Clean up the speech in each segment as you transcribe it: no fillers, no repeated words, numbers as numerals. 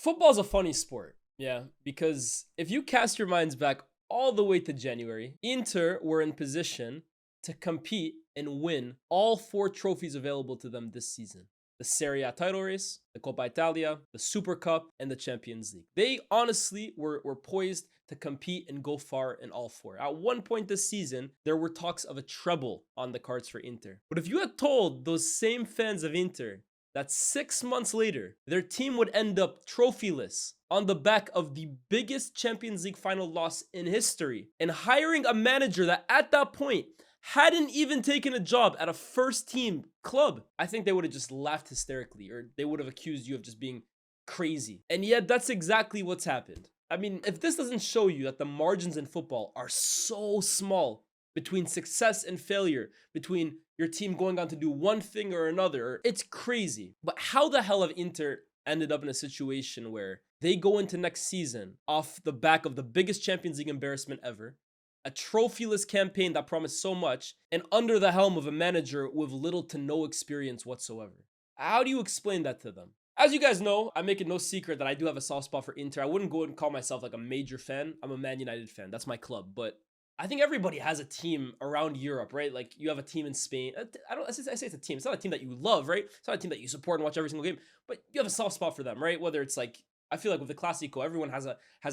Football's a funny sport, yeah, because if you cast your minds back all the way to January, Inter were in position to compete and win all four trophies available to them this season. The Serie A title race, the Coppa Italia, the Super Cup, and the Champions League. They honestly were poised to compete and go far in all four. At one point this season, there were talks of a treble on the cards for Inter. But if you had told those same fans of Inter that 6 months later, their team would end up trophyless on the back of the biggest Champions League final loss in history, and hiring a manager that at that point hadn't even taken a job at a first team club, I think they would have just laughed hysterically, or they would have accused you of just being crazy. And yet that's exactly what's happened. I mean, if this doesn't show you that the margins in football are so small between success and failure, between your team going on to do one thing or another, it's crazy. But how the hell have Inter ended up in a situation where they go into next season off the back of the biggest Champions League embarrassment ever, a trophyless campaign that promised so much, and under the helm of a manager with little to no experience whatsoever? How do you explain that to them? As you guys know, I make it no secret that I do have a soft spot for Inter. I wouldn't go and call myself like a major fan. I'm a Man United fan. That's my club. But I think everybody has a team around Europe, right? Like you have a team in Spain. I say it's a team. It's not a team that you love, right? It's not a team that you support and watch every single game, but you have a soft spot for them, right? Whether it's like, I feel like with the Classico, everyone has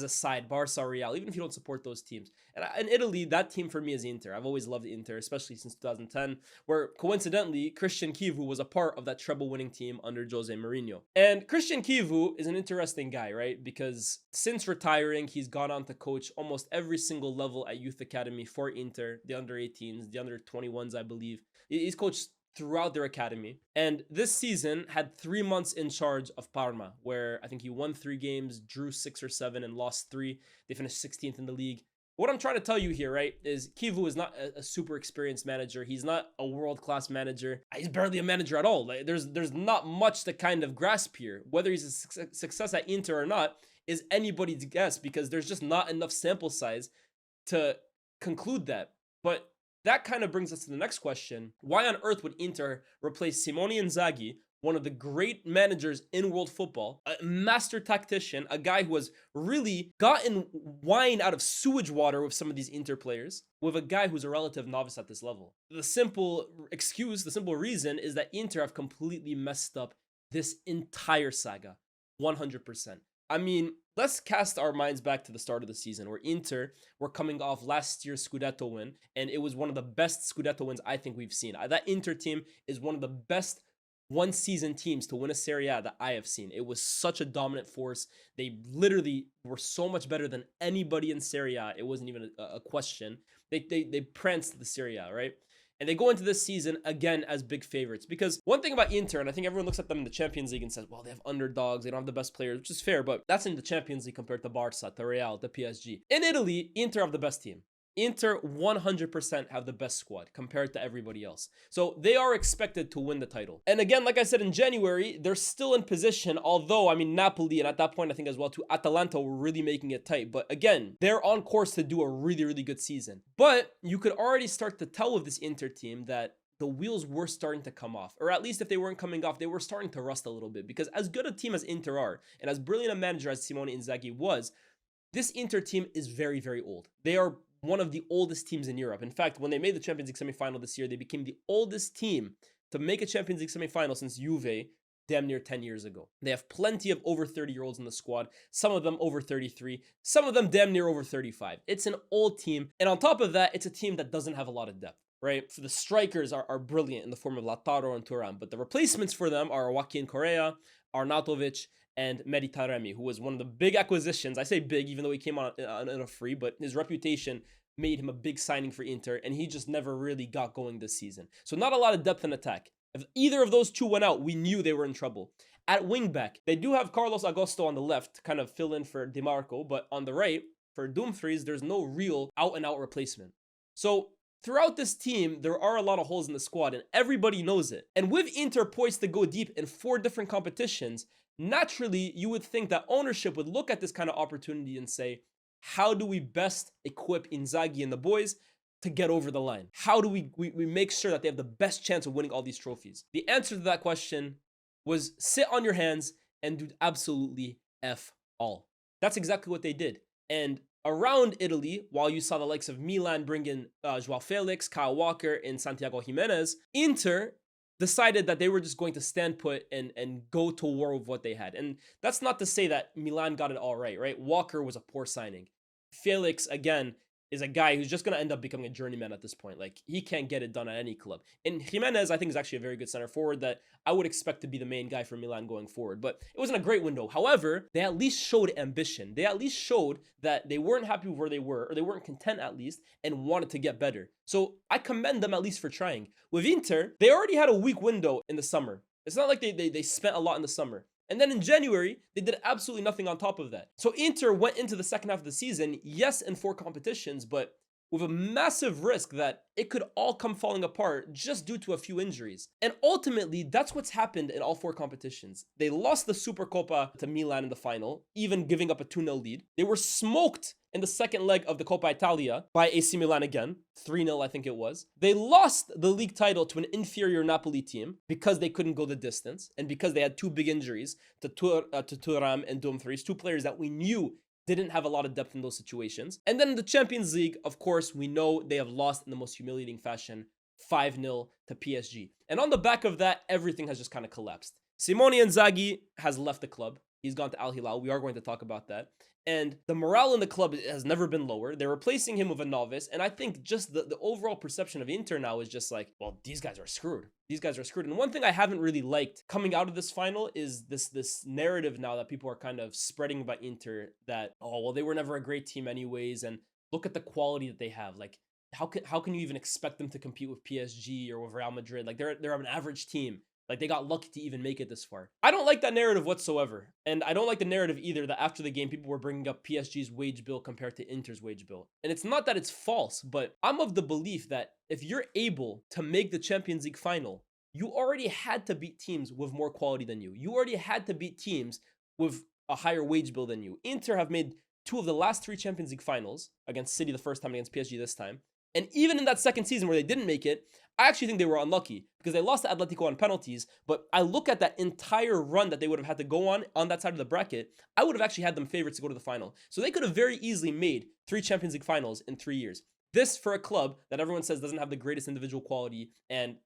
a side, Barca, Real, even if you don't support those teams. And in Italy, that team for me is Inter. I've always loved Inter, especially since 2010, where coincidentally, Cristian Chivu was a part of that treble-winning team under Jose Mourinho. And Cristian Chivu is an interesting guy, right? Because since retiring, he's gone on to coach almost every single level at youth academy for Inter, the under-18s, the under-21s, I believe. He's coached throughout their academy. And this season had 3 months in charge of Parma, where I think he won 3 games, drew 6 or 7, and lost 3. They finished 16th in the league. What I'm trying to tell you here, right, is Chivu is not a super experienced manager. He's not a world-class manager. He's barely a manager at all. Like, there's not much to kind of grasp here. Whether he's a success at Inter or not is anybody's guess, because there's just not enough sample size to conclude that. But that kind of brings us to the next question. Why on earth would Inter replace Simone Inzaghi, one of the great managers in world football, a master tactician, a guy who has really gotten wine out of sewage water with some of these Inter players, with a guy who's a relative novice at this level? The simple excuse, the simple reason is that Inter have completely messed up this entire saga, 100%. I mean, let's cast our minds back to the start of the season, where Inter were coming off last year's Scudetto win, and it was one of the best Scudetto wins I think we've seen. That Inter team is one of the best one-season teams to win a Serie A that I have seen. It was such a dominant force. They literally were so much better than anybody in Serie A. It wasn't even a question. They pranced the Serie A, right? And they go into this season again as big favorites, because one thing about Inter, and I think everyone looks at them in the Champions League and says, well, they have underdogs, they don't have the best players, which is fair, but that's in the Champions League compared to Barca, to Real, to PSG. In Italy, Inter have the best team. Inter 100% have the best squad compared to everybody else. So they are expected to win the title. And again, like I said, in January, they're still in position, although, I mean, Napoli, and at that point, I think as well, too, Atalanta were really making it tight. But again, they're on course to do a really, really good season. But you could already start to tell with this Inter team that the wheels were starting to come off, or at least if they weren't coming off, they were starting to rust a little bit, because as good a team as Inter are, and as brilliant a manager as Simone Inzaghi was, this Inter team is very, very old. They are one of the oldest teams in Europe. In fact, when they made the Champions League semifinal this year, they became the oldest team to make a Champions League semifinal since Juve damn near 10 years ago. They have plenty of over 30-year-olds in the squad, some of them over 33, some of them damn near over 35. It's an old team, and on top of that, it's a team that doesn't have a lot of depth, right? So the strikers are brilliant in the form of Lautaro and Thuram, but the replacements for them are Joaquin Correa, Arnautovic, and Mehdi Taremi, who was one of the big acquisitions. I say big, even though he came on a free, but his reputation made him a big signing for Inter, and he just never really got going this season. So not a lot of depth in attack. If either of those two went out, we knew they were in trouble. At wingback, they do have Carlos Agosto on the left to kind of fill in for DiMarco, but on the right, for Dumfries, there's no real out-and-out replacement. So throughout this team, there are a lot of holes in the squad, and everybody knows it. And with Inter poised to go deep in 4 different competitions, naturally, you would think that ownership would look at this kind of opportunity and say, how do we best equip Inzaghi and the boys to get over the line? How do we make sure that they have the best chance of winning all these trophies? The answer to that question was sit on your hands and do absolutely F all. That's exactly what they did. And around Italy, while you saw the likes of Milan bring in Joao Felix, Kyle Walker, and Santiago Jimenez, Inter decided that they were just going to stand put and go to war with what they had. And that's not to say that Milan got it all right, right? Walker was a poor signing. Felix, again, is a guy who's just going to end up becoming a journeyman at this point. Like, he can't get it done at any club. And Jimenez, I think, is actually a very good center forward that I would expect to be the main guy for Milan going forward. But it wasn't a great window. However, they at least showed ambition. They at least showed that they weren't happy with where they were, or they weren't content at least, and wanted to get better. So I commend them at least for trying. With Inter, they already had a weak window in the summer. It's not like they spent a lot in the summer. And then in January, they did absolutely nothing on top of that. So Inter went into the second half of the season, yes, in 4 competitions, but with a massive risk that it could all come falling apart just due to a few injuries. And ultimately, that's what's happened in all 4 competitions. They lost the Supercoppa to Milan in the final, even giving up a 2-0 lead. They were smoked in the second leg of the Coppa Italia by AC Milan again, 3-0 I think it was. They lost the league title to an inferior Napoli team because they couldn't go the distance and because they had 2 big injuries to Thuram and Dumfries, 2 players that we knew didn't have a lot of depth in those situations. And then in the Champions League, of course, we know they have lost in the most humiliating fashion, 5-0 to PSG. And on the back of that, everything has just kind of collapsed. Simone Inzaghi has left the club. He's gone to Al-Hilal. We are going to talk about that. And the morale in the club has never been lower. They're replacing him with a novice. And I think just the overall perception of Inter now is just like, well, these guys are screwed. These guys are screwed. And one thing I haven't really liked coming out of this final is this narrative now that people are kind of spreading about Inter that, oh, well, they were never a great team anyways. And look at the quality that they have. Like, how can you even expect them to compete with PSG or with Real Madrid? Like, they're an average team. Like, they got lucky to even make it this far. I don't like that narrative whatsoever. And I don't like the narrative either that after the game, people were bringing up PSG's wage bill compared to Inter's wage bill. And it's not that it's false, but I'm of the belief that if you're able to make the Champions League final, you already had to beat teams with more quality than you. You already had to beat teams with a higher wage bill than you. Inter have made 2 of the last 3 Champions League finals, against City the first time, against PSG this time. And even in that second season where they didn't make it, I actually think they were unlucky because they lost to Atletico on penalties. But I look at that entire run that they would have had to go on that side of the bracket, I would have actually had them favorites to go to the final. So they could have very easily made 3 Champions League finals in 3 years. This for a club that everyone says doesn't have the greatest individual quality and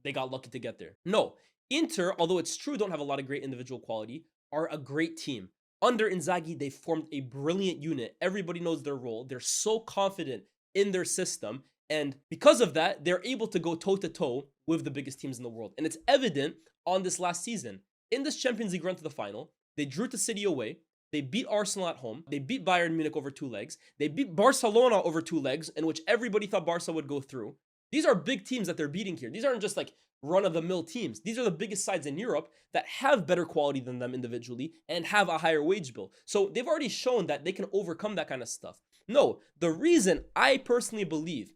they got lucky to get there. No, Inter, although it's true don't have a lot of great individual quality, are a great team. Under Inzaghi, they formed a brilliant unit. Everybody knows their role. They're so confident in their system. And because of that, they're able to go toe-to-toe with the biggest teams in the world. And it's evident on this last season. In this Champions League run to the final, they drew to City away. They beat Arsenal at home. They beat Bayern Munich over 2 legs. They beat Barcelona over 2 legs, in which everybody thought Barca would go through. These are big teams that they're beating here. These aren't just like run-of-the-mill teams. These are the biggest sides in Europe that have better quality than them individually and have a higher wage bill. So they've already shown that they can overcome that kind of stuff. No, the reason I personally believe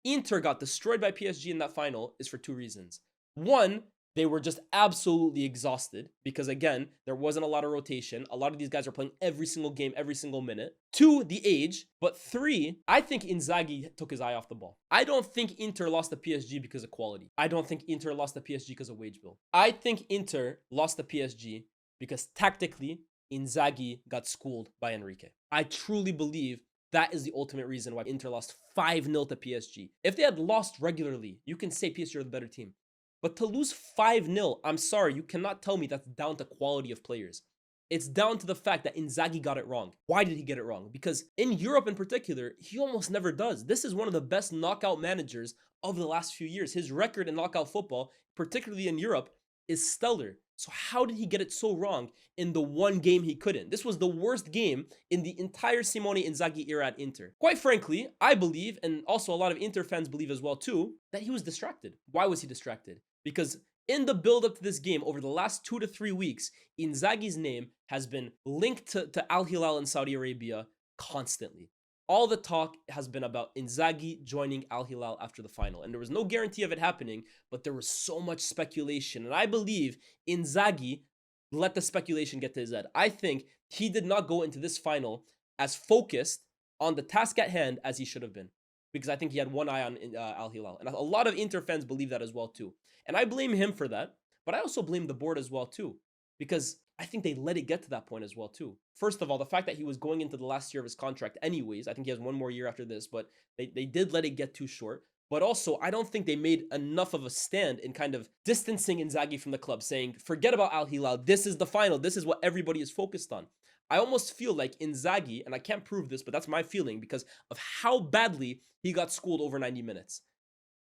Inter got destroyed by PSG in that final is for 2 reasons. One, they were just absolutely exhausted because, again, there wasn't a lot of rotation. A lot of these guys are playing every single game, every single minute. 2, the age. But 3, I think Inzaghi took his eye off the ball. I don't think Inter lost to PSG because of quality. I don't think Inter lost to PSG because of wage bill. I think Inter lost to PSG because tactically, Inzaghi got schooled by Enrique. I truly believe that is the ultimate reason why Inter lost 5-0 to PSG. If they had lost regularly, you can say PSG are the better team. But to lose 5-0, I'm sorry, you cannot tell me that's down to quality of players. It's down to the fact that Inzaghi got it wrong. Why did he get it wrong? Because in Europe in particular, he almost never does. This is one of the best knockout managers of the last few years. His record in knockout football, particularly in Europe, is stellar. So how did he get it so wrong in the one game he couldn't? This was the worst game in the entire Simone Inzaghi era at Inter. Quite frankly, I believe, and also a lot of Inter fans believe as well too, that he was distracted. Why was he distracted? Because in the build-up to this game, over the last 2 to 3 weeks, Inzaghi's name has been linked to Al-Hilal in Saudi Arabia constantly. All the talk has been about Inzaghi joining Al-Hilal after the final. And there was no guarantee of it happening, but there was so much speculation. And I believe Inzaghi let the speculation get to his head. I think he did not go into this final as focused on the task at hand as he should have been. Because I think he had one eye on Al-Hilal. And a lot of Inter fans believe that as well too. And I blame him for that. But I also blame the board as well too. Because I think they let it get to that point as well, too. First of all, the fact that he was going into the last year of his contract anyways, I think he has one more year after this, but they did let it get too short. But also, I don't think they made enough of a stand in kind of distancing Inzaghi from the club, saying, forget about Al-Hilal. This is the final. This is what everybody is focused on. I almost feel like Inzaghi, and I can't prove this, but that's my feeling because of how badly he got schooled over 90 minutes.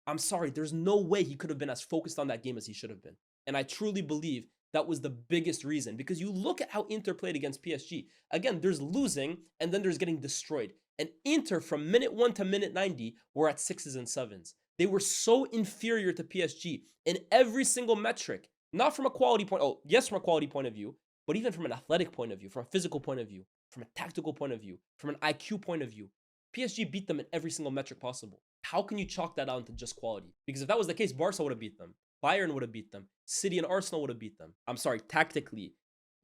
I'm sorry, there's no way he could have been as focused on that game as he should have been. And I truly believe that was the biggest reason, because you look at how Inter played against PSG. Again, there's losing and then there's getting destroyed. And Inter, from minute 1 to minute 90, were at 6s and 7s. They were so inferior to PSG in every single metric. Not from a quality point, oh, yes, from a quality point of view, but even from an athletic point of view, from a physical point of view, from a tactical point of view, from an IQ point of view. PSG beat them in every single metric possible. How can you chalk that down to just quality? Because if that was the case, Barca would have beat them. Bayern would have beat them. City and Arsenal would have beat them. I'm sorry, tactically,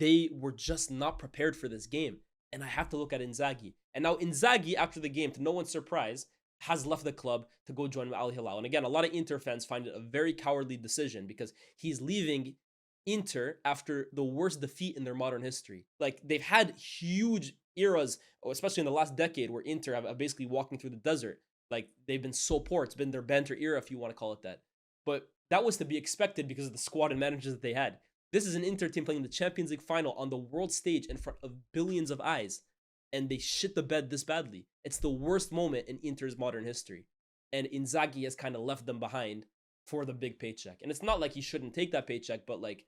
they were just not prepared for this game. And I have to look at Inzaghi. And now Inzaghi, after the game, to no one's surprise, has left the club to go join Al-Hilal. And again, a lot of Inter fans find it a very cowardly decision because he's leaving Inter after the worst defeat in their modern history. Like, they've had huge eras, especially in the last decade, where Inter have basically walking through the desert. Like, they've been so poor. It's been their banter era, if you want to call it that. But that was to be expected because of the squad and managers that they had. This is an Inter team playing the Champions League final on the world stage in front of billions of eyes. And they shit the bed this badly. It's the worst moment in Inter's modern history. And Inzaghi has kind of left them behind for the big paycheck. And it's not like he shouldn't take that paycheck, but like,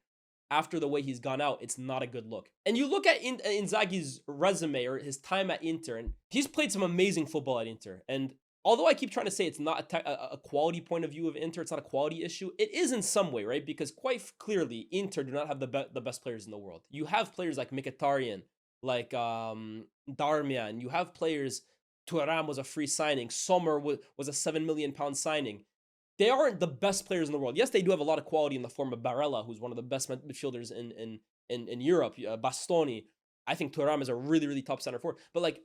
after the way he's gone out, it's not a good look. And you look at Inzaghi's resume or his time at Inter, and he's played some amazing football at Inter. And although I keep trying to say it's not a quality point of view of Inter, it's not a quality issue, it is in some way, right? Because quite clearly, Inter do not have the best players in the world. You have players like Mkhitaryan, like Darmian. You have players, Thuram was a free signing. Sommer was a £7 million signing. They aren't the best players in the world. Yes, they do have a lot of quality in the form of Barella, who's one of the best midfielders in Europe. Bastoni. I think Thuram is a really, really top center forward. But like,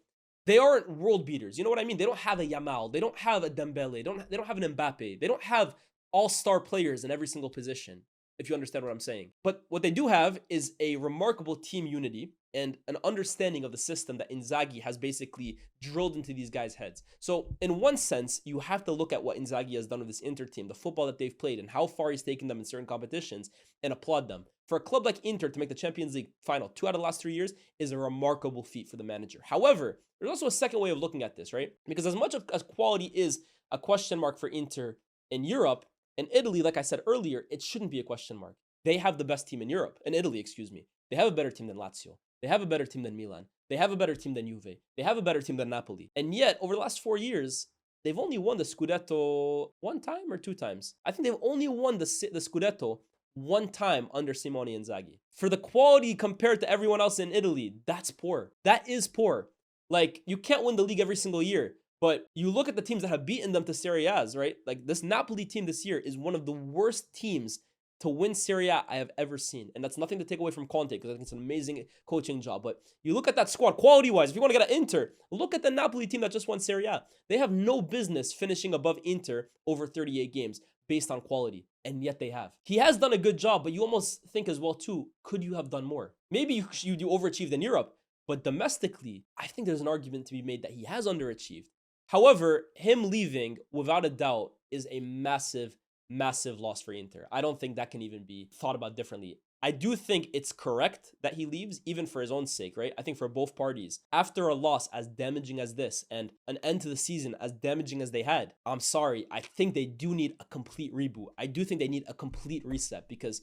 they aren't world beaters. You know what I mean? They don't have a Yamal. They don't have a Dembele. They don't have an Mbappe. They don't have all-star players in every single position, if you understand what I'm saying. But what they do have is a remarkable team unity and an understanding of the system that Inzaghi has basically drilled into these guys' heads. So in one sense, you have to look at what Inzaghi has done with this Inter team, the football that they've played, and how far he's taken them in certain competitions, and applaud them. For a club like Inter to make the Champions League final 2 out of the last 3 years is a remarkable feat for the manager. However, there's also a second way of looking at this, right? Because as much as quality is a question mark for Inter in Europe, in Italy, like I said earlier, it shouldn't be a question mark. They have the best team in Europe, in Italy, excuse me. They have a better team than Lazio. They have a better team than Milan. They have a better team than Juve. They have a better team than Napoli. And yet, over the last 4 years, they've only won the Scudetto 1 time or 2 times. I think they've only won the Scudetto 1 time under Simone Inzaghi. For the quality compared to everyone else in Italy, that's poor. That is poor. Like, you can't win the league every single year. But you look at the teams that have beaten them to Serie A's, right? Like, this Napoli team this year is one of the worst teams to win Serie A I have ever seen. And that's nothing to take away from Conte, because I think it's an amazing coaching job. But you look at that squad, quality-wise, if you want to get an Inter, look at the Napoli team that just won Serie A. They have no business finishing above Inter over 38 games based on quality. And yet they have. He has done a good job, but you almost think as well, too, could you have done more? Maybe you overachieved in Europe. But domestically, I think there's an argument to be made that he has underachieved. However, him leaving, without a doubt, is a massive, massive loss for Inter. I don't think that can even be thought about differently. I do think it's correct that he leaves, even for his own sake, right? I think for both parties. After a loss as damaging as this and an end to the season as damaging as they had, I'm sorry, I think they do need a complete reboot. I do think they need a complete reset, because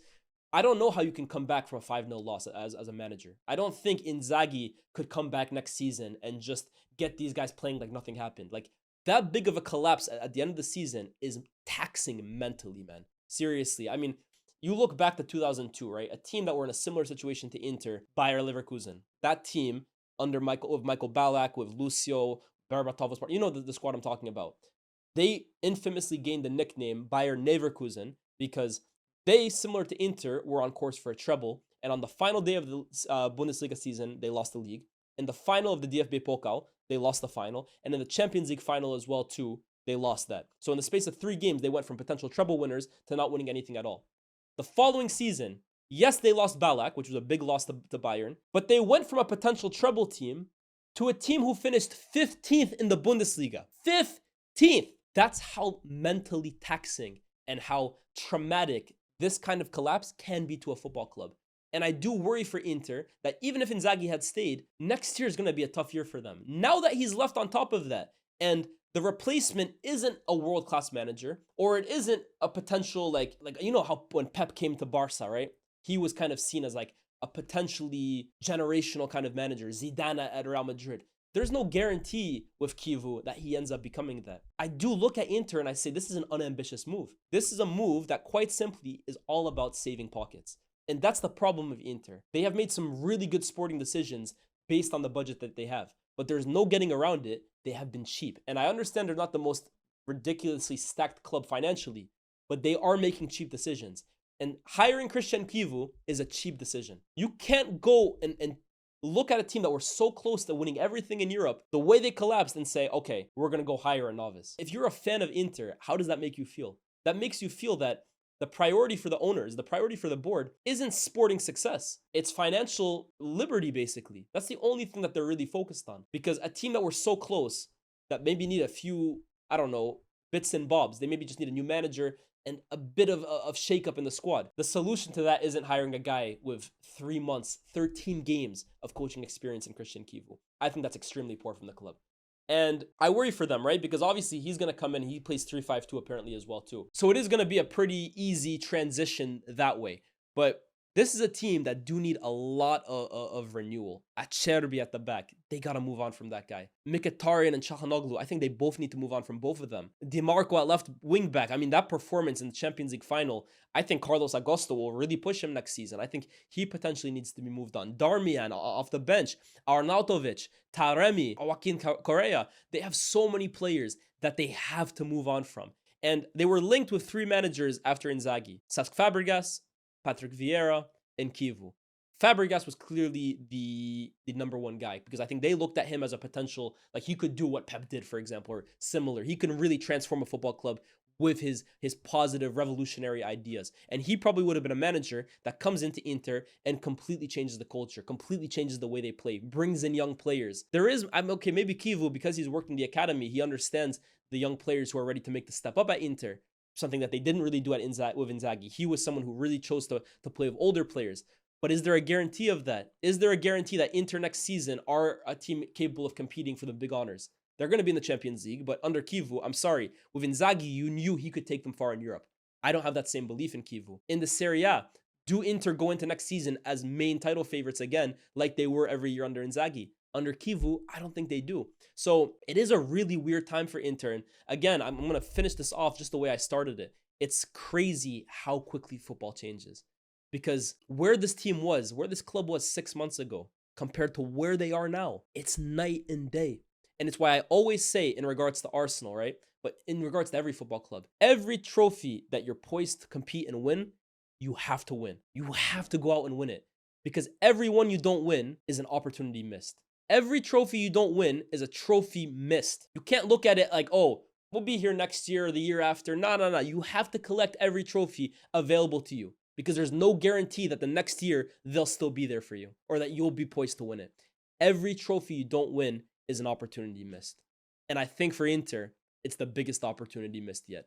I don't know how you can come back from a 5-0 loss as a manager. I don't think Inzaghi could come back next season and just get these guys playing like nothing happened. Like, that big of a collapse at the end of the season is taxing mentally, man. Seriously. I mean, you look back to 2002, right? A team that were in a similar situation to Inter, Bayer Leverkusen. That team under Michael Ballack, with Lucio, Berbatov was part. You know the squad I'm talking about. They infamously gained the nickname Bayer Leverkusen because they, similar to Inter, were on course for a treble. And on the final day of the Bundesliga season, they lost the league. In the final of the DFB Pokal, they lost the final. And in the Champions League final as well, too, they lost that. So in the space of 3 games, they went from potential treble winners to not winning anything at all. The following season, Yes, they lost Balak, which was a big loss to Bayern, but they went from a potential treble team to a team who finished 15th in the Bundesliga. 15th! That's how mentally taxing and how traumatic this kind of collapse can be to a football club. And I do worry for Inter that even if Inzaghi had stayed, next year is going to be a tough year for them. Now that he's left on top of that, and the replacement isn't a world-class manager, or it isn't a potential, like you know how when Pep came to Barca, right? He was kind of seen as like a potentially generational kind of manager, Zidane at Real Madrid. There's no guarantee with Chivu that he ends up becoming that. I do look at Inter and I say this is an unambitious move. This is a move that quite simply is all about saving pockets. And that's the problem with Inter. They have made some really good sporting decisions based on the budget that they have, but there's no getting around it. They have been cheap. And I understand they're not the most ridiculously stacked club financially, but they are making cheap decisions. And hiring Cristian Chivu is a cheap decision. You can't go and look at a team that were so close to winning everything in Europe, the way they collapsed, and say, okay, we're going to go hire a novice. If you're a fan of Inter, how does that make you feel? That makes you feel that the priority for the owners, the priority for the board, isn't sporting success. It's financial liberty, basically. That's the only thing that they're really focused on. Because a team that were so close, that maybe need a few, I don't know, bits and bobs. They maybe just need a new manager and a bit of shakeup in the squad. The solution to that isn't hiring a guy with 3 months, 13 games of coaching experience in Cristian Chivu. I think that's extremely poor from the club. And I worry for them, right? Because obviously he's going to come in, he plays 3-5-2 apparently as well too. So it is going to be a pretty easy transition that way. But this is a team that do need a lot of renewal. Acerbi at the back, they got to move on from that guy. Mkhitaryan and Çalhanoğlu, I think they both need to move on from both of them. Di Marco at left wing back, I mean, that performance in the Champions League final, I think Carlos Agosto will really push him next season. I think he potentially needs to be moved on. Darmian off the bench, Arnautovic, Taremi, Joaquin Correa, they have so many players that they have to move on from. And they were linked with 3 managers after Inzaghi. Cesc Fabregas, Patrick Vieira, and Chivu. Fabregas was clearly the number one guy because I think they looked at him as a potential, like he could do what Pep did, for example, or similar. He can really transform a football club with his positive revolutionary ideas. And he probably would have been a manager that comes into Inter and completely changes the culture, completely changes the way they play, brings in young players. Maybe Chivu, because he's worked in the academy, he understands the young players who are ready to make the step up at Inter, something that they didn't really do with Inzaghi. He was someone who really chose to play with older players. But is there a guarantee of that? Is there a guarantee that Inter next season are a team capable of competing for the big honors? They're going to be in the Champions League, but under Chivu, I'm sorry, with Inzaghi, you knew he could take them far in Europe. I don't have that same belief in Chivu. In the Serie A, do Inter go into next season as main title favorites again, like they were every year under Inzaghi? Under Chivu, I don't think they do. So it is a really weird time for Inter. And again, I'm going to finish this off just the way I started it. It's crazy how quickly football changes. Because where this team was, where this club was 6 months ago, compared to where they are now, it's night and day. And it's why I always say in regards to Arsenal, right? But in regards to every football club, every trophy that you're poised to compete and win, you have to win. You have to go out and win it. Because every one you don't win is an opportunity missed. Every trophy you don't win is a trophy missed. You can't look at it like, oh, we'll be here next year or the year after. No. You have to collect every trophy available to you because there's no guarantee that the next year they'll still be there for you or that you'll be poised to win it. Every trophy you don't win is an opportunity missed. And I think for Inter, it's the biggest opportunity missed yet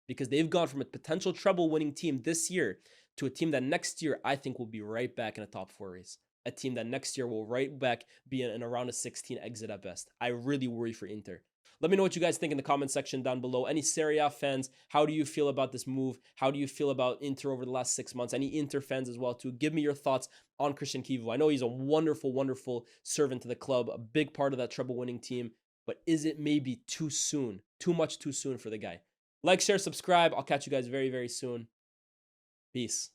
because they've gone from a potential treble winning team this year to a team that next year I think will be right back in a top 4 race. A team that next year will right back be in around a 16 exit at best. I really worry for Inter. Let me know what you guys think in the comment section down below. Any Serie A fans, how do you feel about this move? How do you feel about Inter over the last 6 months? Any Inter fans as well too. Give me your thoughts on Cristian Chivu. I know he's a wonderful, wonderful servant to the club, a big part of that treble winning team, but is it maybe too soon? Too much too soon for the guy? Like, share, subscribe. I'll catch you guys very, very soon. Peace.